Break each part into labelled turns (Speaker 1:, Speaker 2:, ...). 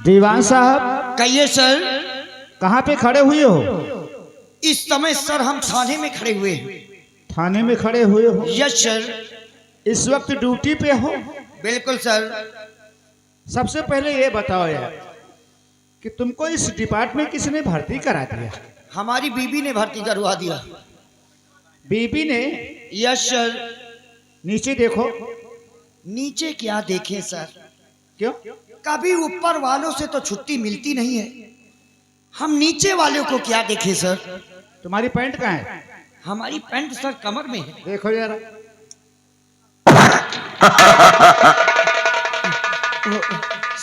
Speaker 1: दीवान साहब
Speaker 2: कहिए सर।
Speaker 1: कहाँ पे खड़े हुए हो?
Speaker 2: इस समय सर हम थाने में खड़े हुए हैं।
Speaker 1: थाने में खड़े हुए हो?
Speaker 2: Yes sir.
Speaker 1: इस वक्त ड्यूटी पे हो?
Speaker 2: बिल्कुल सर।
Speaker 1: सबसे पहले ये बताओ यार कि तुमको इस डिपार्टमेंट किसने भर्ती करा दिया?
Speaker 2: हमारी बीबी ने भर्ती करवा दिया।
Speaker 1: बीबी ने?
Speaker 2: Yes sir.
Speaker 1: नीचे देखो।
Speaker 2: नीचे क्या देखें सर?
Speaker 1: क्यों?
Speaker 2: कभी ऊपर वालों से तो छुट्टी मिलती नहीं है, हम नीचे वालों को क्या देखें सर?
Speaker 1: तुम्हारी पैंट कहाँ है?
Speaker 2: हमारी पैंट सर कमर में है।
Speaker 1: देखो जरा।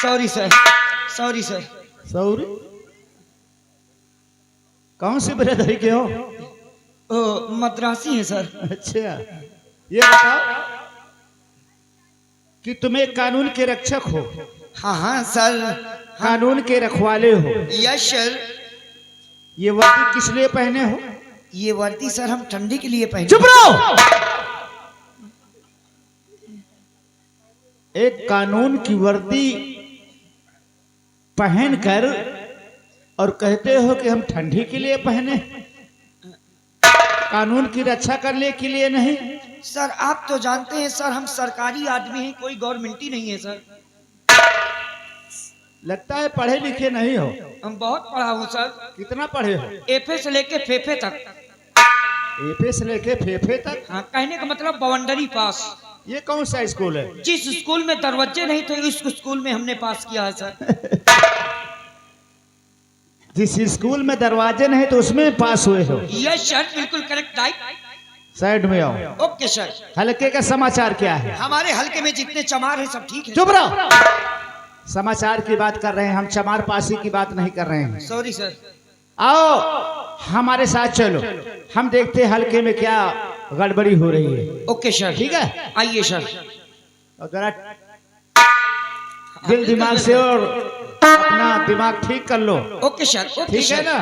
Speaker 2: Sorry sir, sorry sir.
Speaker 1: Sorry? कौन सी ब्रदरी के हो?
Speaker 2: मद्रासी है सर।
Speaker 1: अच्छा, ये बताओ कि तुम एक कानून के रक्षक हो?
Speaker 2: हाँ हाँ सर।
Speaker 1: कानून के रखवाले हो?
Speaker 2: Yes sir.
Speaker 1: ये वर्दी किस लिए पहने हो?
Speaker 2: ये वर्दी सर हम ठंडी के लिए पहने।
Speaker 1: चुप रहो। एक कानून की वर्दी पहनकर और कहते हो कि हम ठंडी के लिए पहने, कानून की रक्षा करने के लिए नहीं?
Speaker 2: सर आप तो जानते हैं सर हम सरकारी आदमी हैं, कोई गवर्नमेंट ही नहीं है सर।
Speaker 1: लगता है पढ़े लिखे नहीं हो।
Speaker 2: हम बहुत पढ़ा हूँ सर।
Speaker 1: कितना पढ़े हो?
Speaker 2: एफए से लेके फेफे तक।
Speaker 1: एफए से लेके फेफे तक?
Speaker 2: हाँ, कहने का मतलब बाउंड्री पास।
Speaker 1: ये कौन सा स्कूल है?
Speaker 2: जिस स्कूल में दरवाजे नहीं थे उस स्कूल में हमने पास किया है सर।
Speaker 1: जिस स्कूल में दरवाजे नहीं तो उसमें पास हुए हो?
Speaker 2: यस सर, बिल्कुल करेक्ट राइट।
Speaker 1: साइड में आओ।
Speaker 2: Okay sir.
Speaker 1: हल्के का समाचार क्या है?
Speaker 2: हमारे हल्के में जितने चमार हैं सब ठीक है।
Speaker 1: चुप रहो। समाचार की बात कर रहे हैं हम, चमार पासी की बात नहीं कर रहे हैं।
Speaker 2: Sorry sir.
Speaker 1: आओ हमारे साथ चलो, हम देखते हैं हल्के में क्या गड़बड़ी हो रही है।
Speaker 2: Okay sir.
Speaker 1: ठीक है,
Speaker 2: आइए सर।
Speaker 1: और जरा दिल दिमाग से और अपना दिमाग ठीक कर लो।
Speaker 2: Okay sir. ओके
Speaker 1: ठीक है
Speaker 2: सर।
Speaker 1: ना?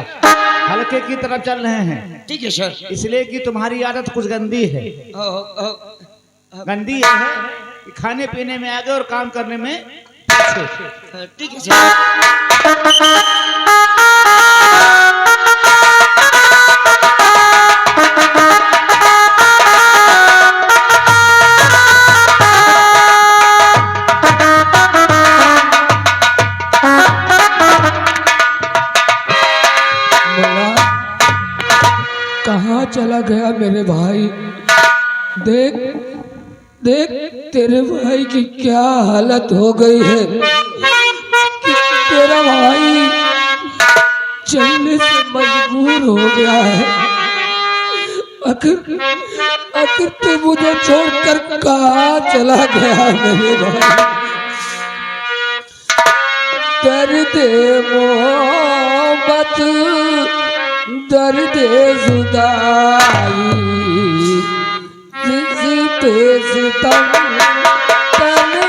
Speaker 1: हल्के की तरफ चल रहे हैं।
Speaker 2: ठीक है सर।
Speaker 1: इसलिए कि तुम्हारी आदत कुछ गंदी है। गंदी ये है कि खाने पीने में आगे और काम करने में पीछे।
Speaker 2: ठीक है सर।
Speaker 3: कहाँ चला गया मेरे भाई? देख देख तेरे भाई की क्या हालत हो गई है कि तेरा भाई चलने से मजबूर हो गया है। आखिर तू मुझे छोड़कर कहाँ चला गया मेरे भाई? दर्द मोहब्बत, दर्द जुदाई, जिस पे सितम तन्हाई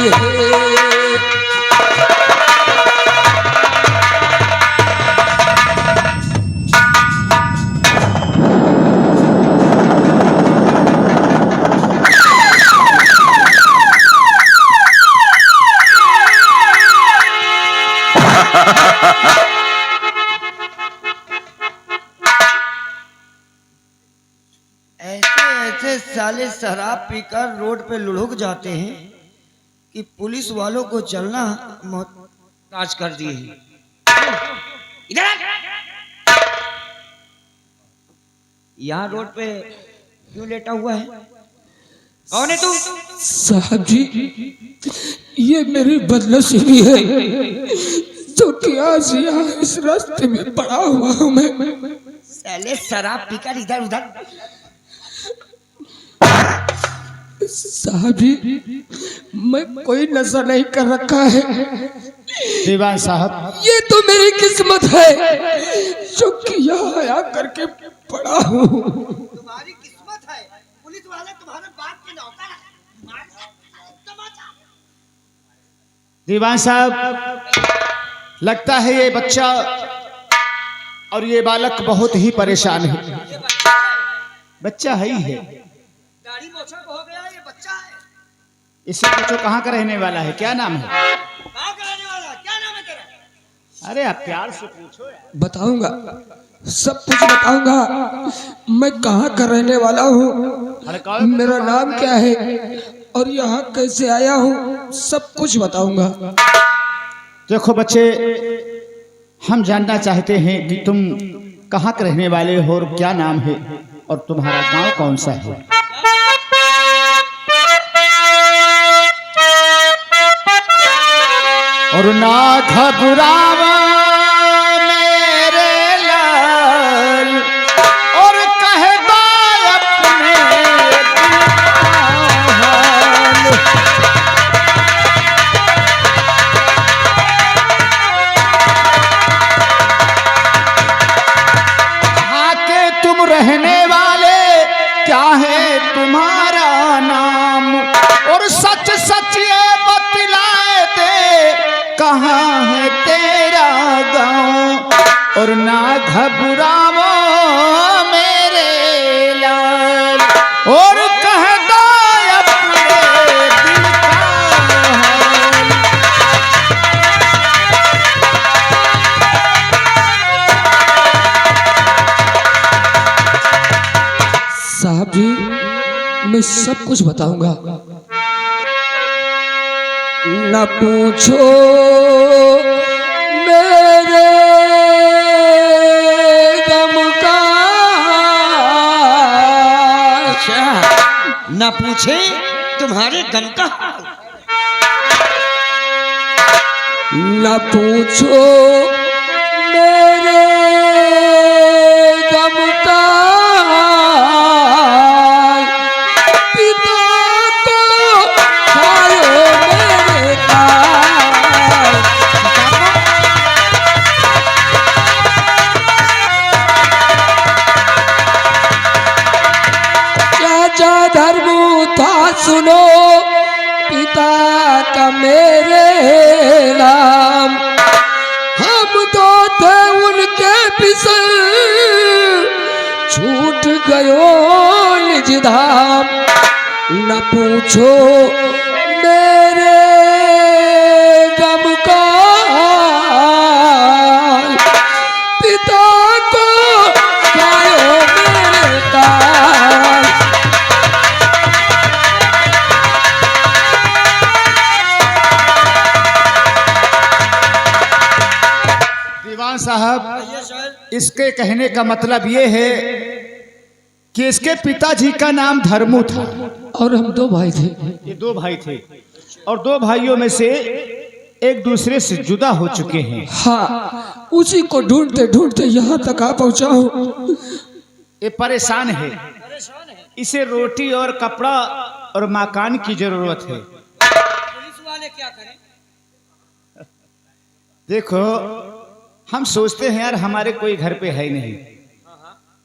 Speaker 3: है।
Speaker 2: ऐसे साले शराब पीकर रोड पे लुढ़क जाते हैं कि पुलिस वालों को चलना मोहताज कर दिए हैं। इधर आ। यहाँ रोड पे क्यों लेटा हुआ है? कौन है तू?
Speaker 3: साहब जी, ये मेरी बदनसीबी है जो कि आज यहाँ इस रास्ते में पड़ा हुआ हूँ मैं।
Speaker 2: साले शराब पीकर इधर उधर।
Speaker 3: साहब जी, मैं कोई नशा नहीं कर रखा है।
Speaker 1: दीवान साहब,
Speaker 3: ये तो मेरी किस्मत है जो कि यहाँ आया करके पड़ा हूँ।
Speaker 2: तुम्हारी किस्मत है, पुलिस वाले तुम्हारे बाप के नौकर हैं।
Speaker 1: दीवान साहब, लगता है ये बच्चा और ये बालक बहुत ही परेशान है। बच्चा है ही है।
Speaker 2: दाढ़ी मोछा हो गया, ये बच्चा है।
Speaker 1: इससे पूछो कहाँ का रहने वाला है, क्या नाम है?
Speaker 2: कहाँ का रहने वाला है? क्या नाम है तेरा?
Speaker 1: अरे आप प्यार से पूछो यार।
Speaker 3: बताऊंगा, सब कुछ बताऊंगा। मैं कहाँ का रहने वाला हूँ, मेरा नाम क्या है और यहाँ कैसे आया हूँ, सब कुछ बताऊंगा।
Speaker 1: देखो बच्चे, हम जानना चाहते हैं कि तुम कहाँ के रहने वाले हो और क्या नाम है और तुम्हारा गांव कौन सा है। और ना घबरावा मेरे लाल, और कहता अपने दिल का हाल। आके तुम रहने वाले, क्या है तुम्हारा नाम, और सच सच ये बतलाए दे कहाँ है तेरा गांव। और ना घबराओ मेरे लाल, और कह दो अपने दिल का हाल।
Speaker 3: साहब जी, मैं सब कुछ बताऊंगा। न पूछो मेरे गम का,
Speaker 2: अच्छा, न पूछे तुम्हारे गम का हाल।
Speaker 3: न पूछो मेरे गम का, पिता को खायो मेरे काल। चाचा धर्म था सुनो, पिता का मेरे नाम। हम तो थे उनके पिसल, छूट गयो निज धाम। न पूछो मेरे गम का, पिता को खायो मेरे काल।
Speaker 1: दीवान साहब, इसके कहने का मतलब ये है कि इसके पिताजी का नाम धर्मू था
Speaker 3: और हम दो भाई थे।
Speaker 1: ये दो भाई थे और दो भाइयों में से एक दूसरे से जुदा हो चुके हैं।
Speaker 3: हाँ, उसी को ढूंढते ढूंढते यहाँ तक आ पहुँचा हूँ।
Speaker 1: ये परेशान है, इसे रोटी और कपड़ा और मकान की जरूरत है।
Speaker 2: पुलिस वाले क्या करें?
Speaker 1: देखो, हम सोचते हैं यार हमारे कोई घर पे है नहीं,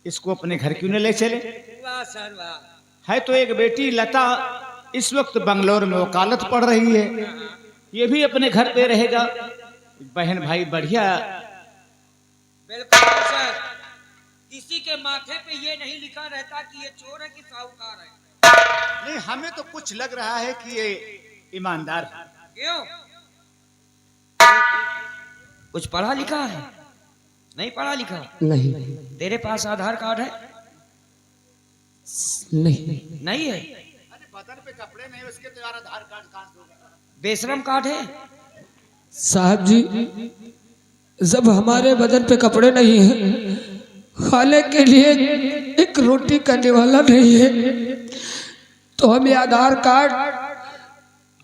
Speaker 1: इसको अपने घर क्यों न ले चले।
Speaker 2: वाह सर वाह।
Speaker 1: है तो एक बेटी लता, इस वक्त बंगलोर में वकालत पढ़ रही है, ये भी अपने घर पे रहेगा। बहन भाई बढ़िया।
Speaker 2: बिल्कुल सर, किसी के माथे पे ये नहीं लिखा रहता कि ये चोर है कि साहूकार है।
Speaker 1: नहीं, हमें तो कुछ लग रहा है कि ये ईमानदार है।
Speaker 2: क्यों? कुछ पढ़ा लिखा है? नहीं पढ़ा लिखा?
Speaker 3: नहीं
Speaker 2: तेरे पास आधार कार्ड है?
Speaker 3: नहीं
Speaker 2: नहीं है?
Speaker 1: बदन पे कपड़े नहीं, उसके तो यार आधार कार्ड कहां से होगा?
Speaker 2: बेशरम कार्ड है?
Speaker 3: साहब जी, जब हमारे बदन पे कपड़े नहीं हैं, खाने के लिए एक रोटी करने वाला नहीं है, तो हम ये आधार कार्ड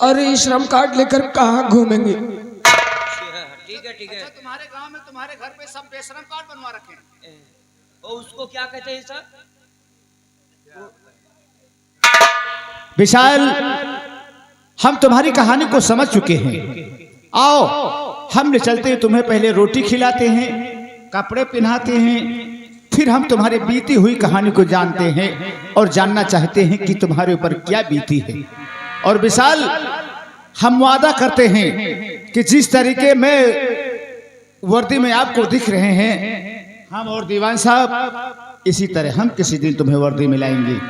Speaker 3: और ये श्रम कार्ड लेकर कहाँ घूमेंगे?
Speaker 2: ठीक है ठीक है।
Speaker 1: अच्छा, तुम्हारे गांव में तुम्हारे घर पे सब बेशरम कार्ड बनवा रखे हैं।
Speaker 2: और उसको क्या कहते हैं सर?
Speaker 1: विशाल, हम तुम्हारी कहानी को समझ चुके हैं। आओ, हमने चलते तुम्हें पहले रोटी खिलाते हैं, कपड़े पहनाते हैं, फिर हम तुम्हारी बीती हुई कहानी को जानते हैं और जानना चाहते हैं कि तुम्हारे ऊपर क्या बीती है। और विशाल, हम वादा करते हैं कि जिस तरीके में वर्दी में आपको दिख रहे हैं, हम और दीवान साहब इसी तरह हम किसी दिन तुम्हें वर्दी में लाएंगे।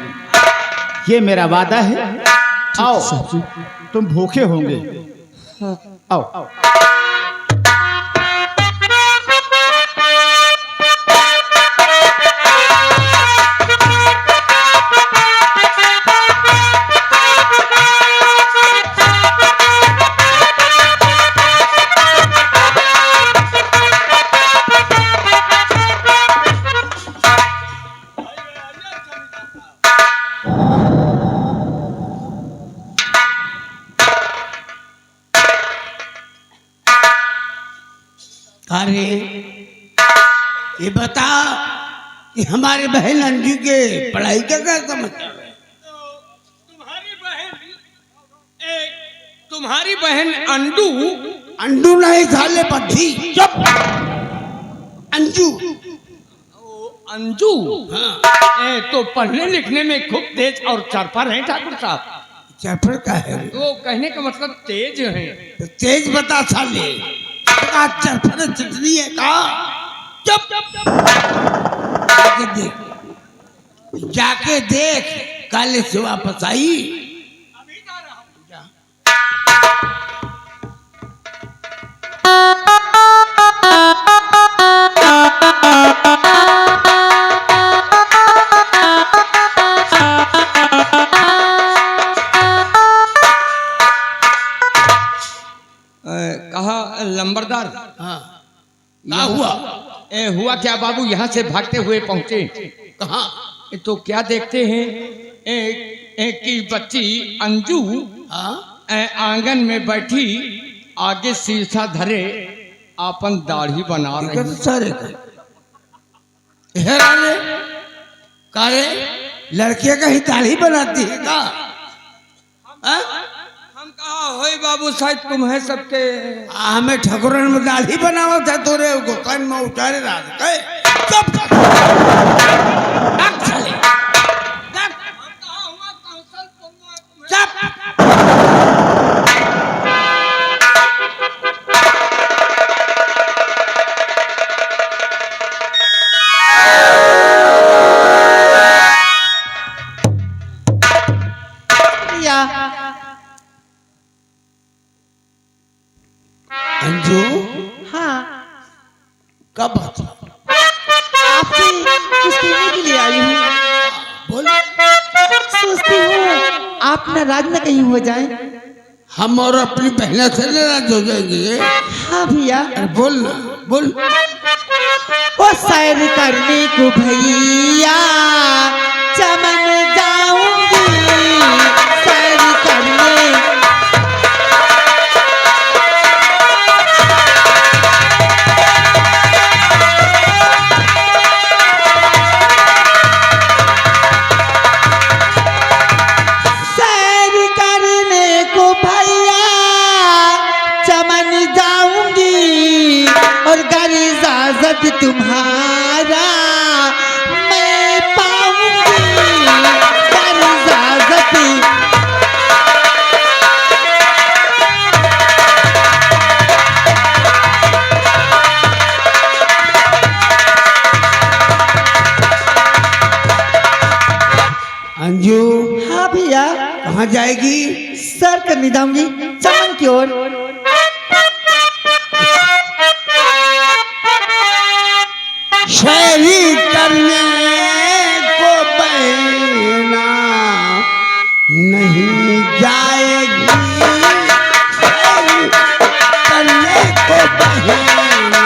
Speaker 1: ये मेरा वादा है। आओ, तुम भूखे होंगे, आओ।
Speaker 4: अरे ये बता कि हमारे बहन अंजू के पढ़ाई का क्या समाचार है?
Speaker 5: तुम्हारी बहन अंडू
Speaker 4: अंडू नहीं साले पट्टी, चुप। अंजू,
Speaker 5: अंजू
Speaker 4: हाँ।
Speaker 5: तो पढ़ने लिखने में खूब तेज और चरफर है ठाकुर साहब।
Speaker 4: चरफर का है
Speaker 5: तो कहने का मतलब तेज है।
Speaker 4: तो तेज बता साले, चरफर चिटनी है का? चुप। जाके देख, जाके देख, काले से वापस आई।
Speaker 5: अभी जा रहा हूँ।
Speaker 4: जा।
Speaker 5: कहा लंबरदार,
Speaker 4: हाँ, क्या हुआ?
Speaker 5: हुआ क्या बाबू? यहाँ से भागते हुए पहुंचे।
Speaker 4: कहाँ?
Speaker 5: तो क्या देखते हैं कि बच्ची अंजू
Speaker 4: हाँ,
Speaker 5: आंगन में बैठी, आगे शीशा धरे अपन दाढ़ी बना रही है।
Speaker 4: सारे हेराने कारे लड़के का ही दाढ़ी बनाती है का? हाँ?
Speaker 5: हम कहा होई बाबू, शायद तुम है सबके।
Speaker 4: हमें ठकुरन में दाढ़ी बनावा था तोरे को कान में उतारे रहा था। चुप चले, अंजू।
Speaker 6: हाँ,
Speaker 4: कब बात?
Speaker 6: आपसे कुछ कहने के लिए आई हूँ।
Speaker 4: बोल।
Speaker 6: सोचती हूँ आप नाराज न कहीं हो जाएं।
Speaker 4: हम और अपनी बहना से नाराज हो जाएंगे।
Speaker 6: हाँ भैया।
Speaker 4: अरे बोल ना, बोल।
Speaker 6: ओ सैर करने को भैया चमन जाऊंगी, सैर करने। सैर करने को भैया चमन जाऊंगी, और गर इजाजत तुम्हारा मैं पाऊंगी, गर इजाजत।
Speaker 4: अंजू
Speaker 6: हाँ भैया।
Speaker 4: कहाँ जाएगी?
Speaker 6: सर करने जाऊंगी चमन की ओर।
Speaker 4: शहरी करने को बहना नहीं जाएगी, शहरी करने को बहना।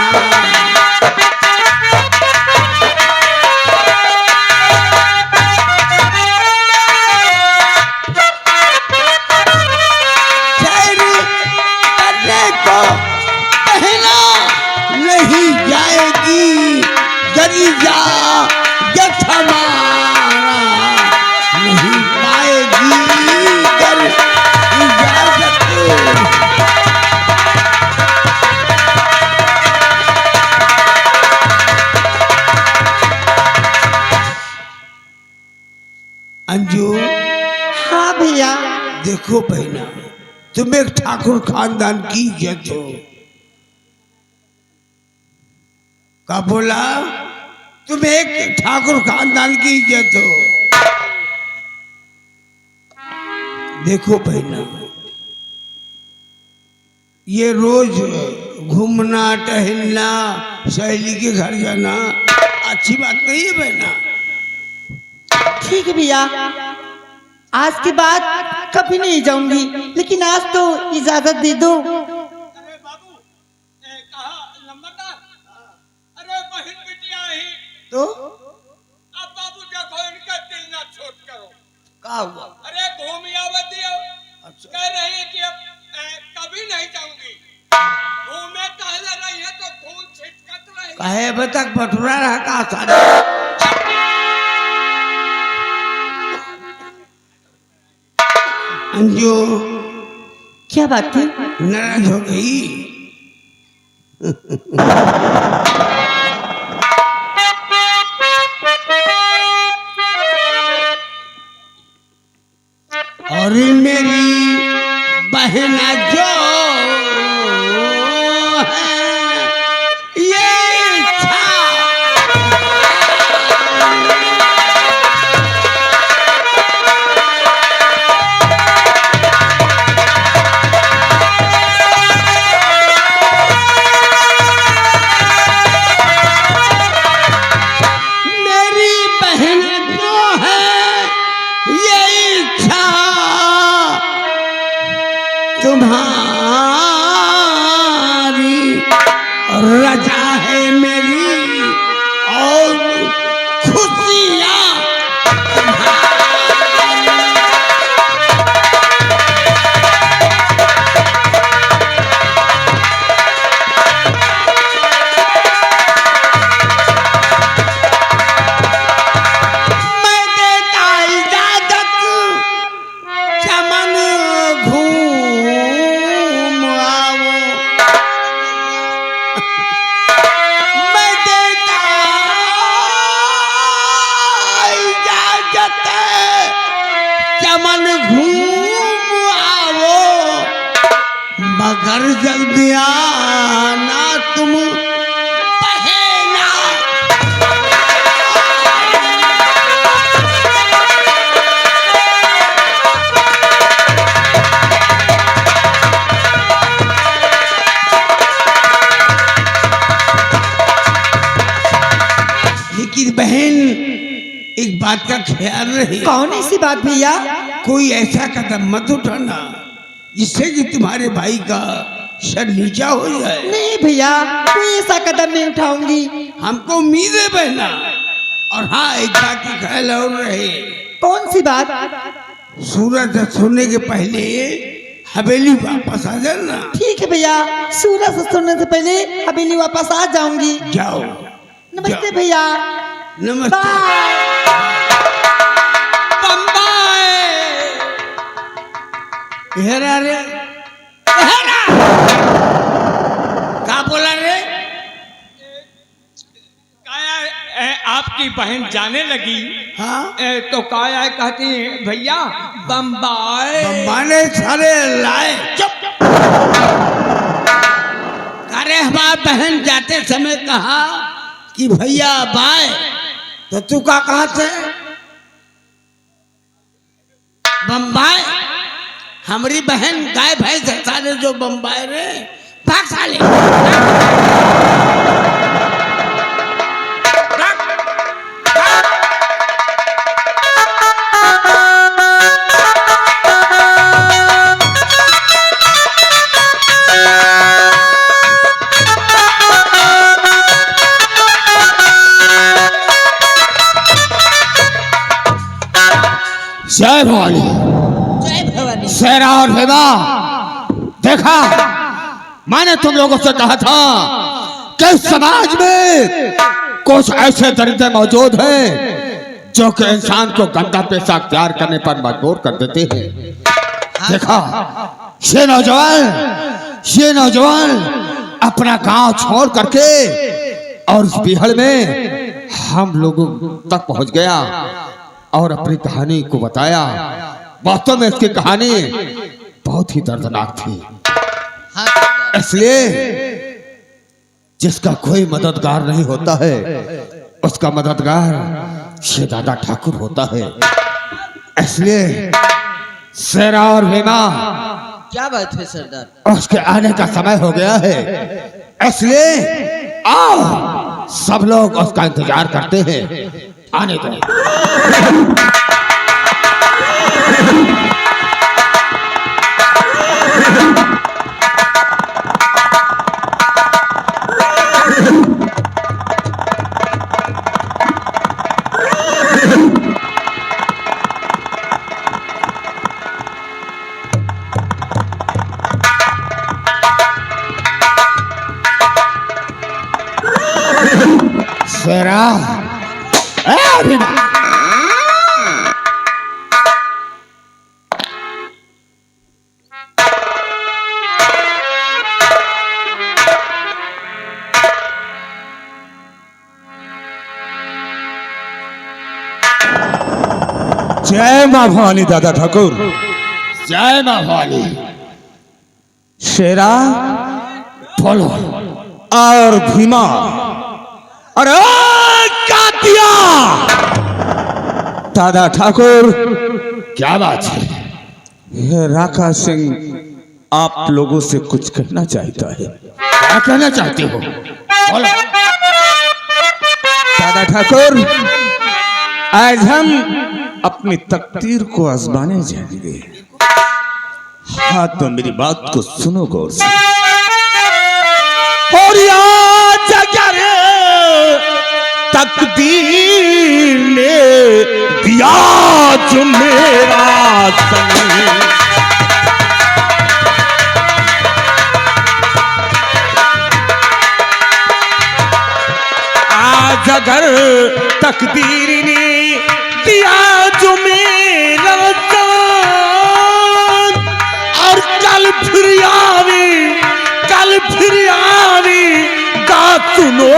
Speaker 4: करी जा हमारा नहीं पाएगी कर इजाजत। अंजू,
Speaker 6: हाँ भैया।
Speaker 4: देखो बहना, तुम एक ठाकुर खानदान की इज्जत हो। का बोला? तुम एक ठाकुर खानदान की इज्जत हो। देखो बहना, ये रोज घूमना टहलना, सहेली के घर जाना अच्छी बात नहीं है बहना।
Speaker 6: ठीक है भैया, आज के बाद कभी नहीं जाऊंगी, लेकिन आज तो इजाजत दे दो।
Speaker 5: अरे बाबू, कहा नंबरदार? अरे बहन बिटिया ही
Speaker 2: तो
Speaker 5: अब बाबू देखो, इनका दिल ना छोट करो।
Speaker 2: क्या हुआ?
Speaker 5: अरे घूम आवत दियो।
Speaker 2: अच्छा।
Speaker 5: कह रही है कि अब कभी नहीं जाऊंगी। घूमे टहले रही है तो खून छिटकत रही।
Speaker 4: कहे अब तक बटुरा रहा का सारा। अंजू,
Speaker 6: क्या बात थी?
Speaker 4: नाराज हो गई? और मेरी बहन जो है ये इच्छा मेरी बहन जो है ये इच्छा तुम्हारी रजा है मेरी और खुशियाँ मैं देता इजाजत चमन घूम आओ। मैं देता इजाजत चमन घूम आओ, मगर जल्दी आना तुम बहना। लेकिन बहन, एक बात का ख्याल रहे,
Speaker 6: कौन ऐसी बात भैया?
Speaker 4: कोई ऐसा कदम मत उठाना जिससे कि तुम्हारे भाई का सर नीचा हो जाए।
Speaker 6: नहीं भैया, कोई ऐसा कदम नहीं उठाऊंगी।
Speaker 4: हमको उम्मीद है बहना। और हाँ, एक बात का ख्याल और रहे,
Speaker 6: कौन सी बात?
Speaker 4: सूरज सोने के पहले हवेली वापस आ जाना।
Speaker 6: ठीक है भैया, सूरज सोने से पहले हवेली वापस आ जाऊंगी।
Speaker 4: जाओ।
Speaker 6: नमस्ते
Speaker 4: जाओ।
Speaker 6: भैया।
Speaker 4: नमस्ते। बम्बई हेरा रे, हेरा क्या बोला रे?
Speaker 5: काया आपकी बहन जाने लगी।
Speaker 4: हाँ,
Speaker 5: तो काया कहती है भैया बम्बई।
Speaker 4: बम्बाने सारे लाए। चुप। अरे हमारी बहन जाते समय कहा कि भैया बाय, तो तू का कहा थे? बम्बई। हमारी बहन गाय भैंस सारे जो बम्बई रे, भाग साले। जय भवानी।
Speaker 6: जय भवानी।
Speaker 1: शेरा और हेमा, देखा, मैंने तुम लोगों से कहा था कि समाज में
Speaker 4: कुछ ऐसे दरिंदे मौजूद हैं जो कि इंसान को गंदा पेशा अख्तियार करने पर मजबूर कर देते हैं। देखा, ये नौजवान अपना गांव छोड़ करके और उस बिहड़ में हम लोगों तक पहुंच गया और अपनी कहानी को बताया। वास्तव में इसकी कहानी बहुत ही दर्दनाक थी, इसलिए जिसका कोई मददगार नहीं होता है उसका मददगार ये दादा ठाकुर होता है। इसलिए शेरा और भीमा,
Speaker 6: क्या बात है सरदार?
Speaker 4: उसके आने का समय हो गया है, इसलिए आओ सब लोग उसका इंतजार करते हैं। आने दो। शेरा,
Speaker 7: जय माँ भवानी दादा ठाकुर।
Speaker 4: जय मां भवानी।
Speaker 7: शेरा
Speaker 4: बोलो।
Speaker 7: और भीमा, अरे कातिया दादा ठाकुर,
Speaker 4: क्या बात है?
Speaker 7: ये राका सिंह आप लोगों से कुछ कहना चाहता है।
Speaker 4: क्या कहना चाहते हो? बोलो।
Speaker 7: दादा ठाकुर, आज हम अपनी तकदीर को आजमाने जाएंगे। हाँ, तो मेरी बात को सुनो गौर से। और आज अगर तकदीर ने दिया जो मेरा संग, आज अगर तकदीर ने दिया जो मेरा जान, और कल फिर आवी गा सुनो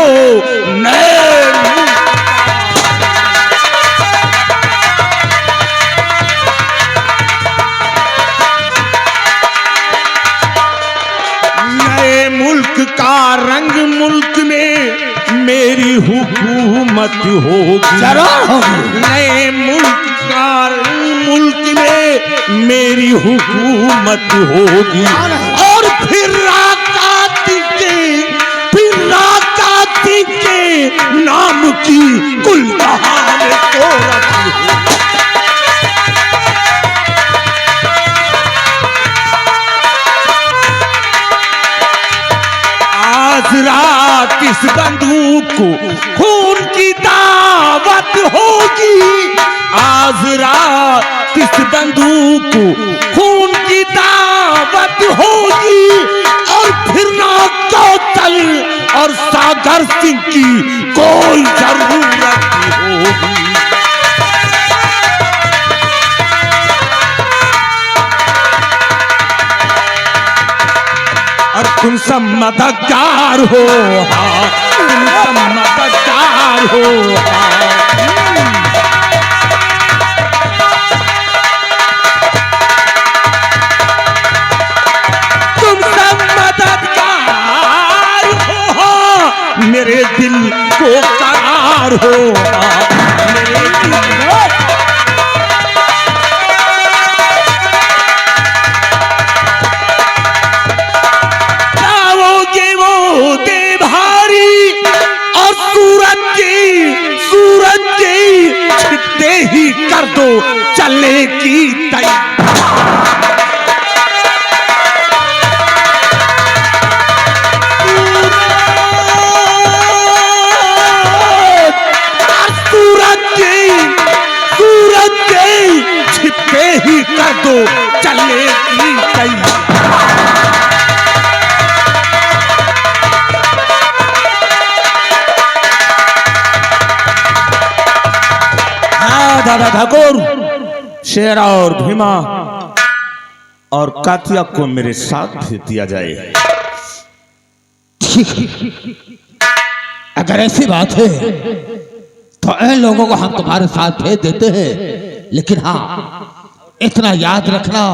Speaker 7: नए मुल्क का रंग, मुल्क में मेरी हुकूमत होगी। नए मुल्क का रंग, मुल्क में मेरी हुकूमत होगी। और फिर राकाती के नाम की कुल बहार को रखी। आज रात इस बंदूक को खून की दावत होगी। आज रात इस बंदूक को खून की दावत होगी। और फिर ना कौतल और सागर सिंह की कोई जरूरत होगी। और तुम सब मददगार हो, हाँ, तुम सब मददगार हो, हाँ। तुम सब मददगार हो, हाँ, मेरे दिल को करार हो, हाँ, मेरे दिल को ही कर दो चलने की तैयारी। सूरज के छिपे ही कर दो चलने की तैयारी। दादा ठाकुर, शेरा और भीमा और कातिया को मेरे साथ भेज दिया जाए।
Speaker 4: ठीक है, अगर ऐसी बात है तो इन लोगों को हम तुम्हारे साथ भेज देते हैं, लेकिन हाँ इतना याद रखना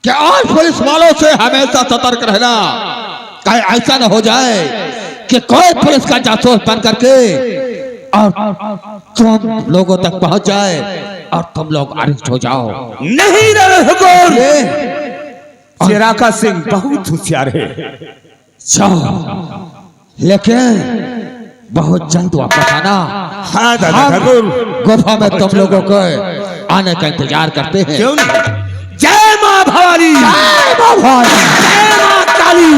Speaker 4: कि आज पुलिस वालों से हमेशा सतर्क रहना, कहीं ऐसा ना हो जाए कि कोई पुलिस का जासूस बन करके और तुम लोगों तक पहुंच जाए और तुम लोग अरेस्ट हो जाओ।
Speaker 7: नहीं दादा ठाकुर, चिरागा सिंह बहुत होशियार है।
Speaker 4: जाओ, लेकिन बहुत जल्द वापस आना।
Speaker 7: हाँ दादा
Speaker 4: हम
Speaker 7: ठाकुर।
Speaker 4: गुफा में तुम लोगों को आने का इंतजार करते हैं।
Speaker 7: क्यों नहीं? जय मां भवानी,
Speaker 4: जय मां भवानी,
Speaker 7: जय मां काली।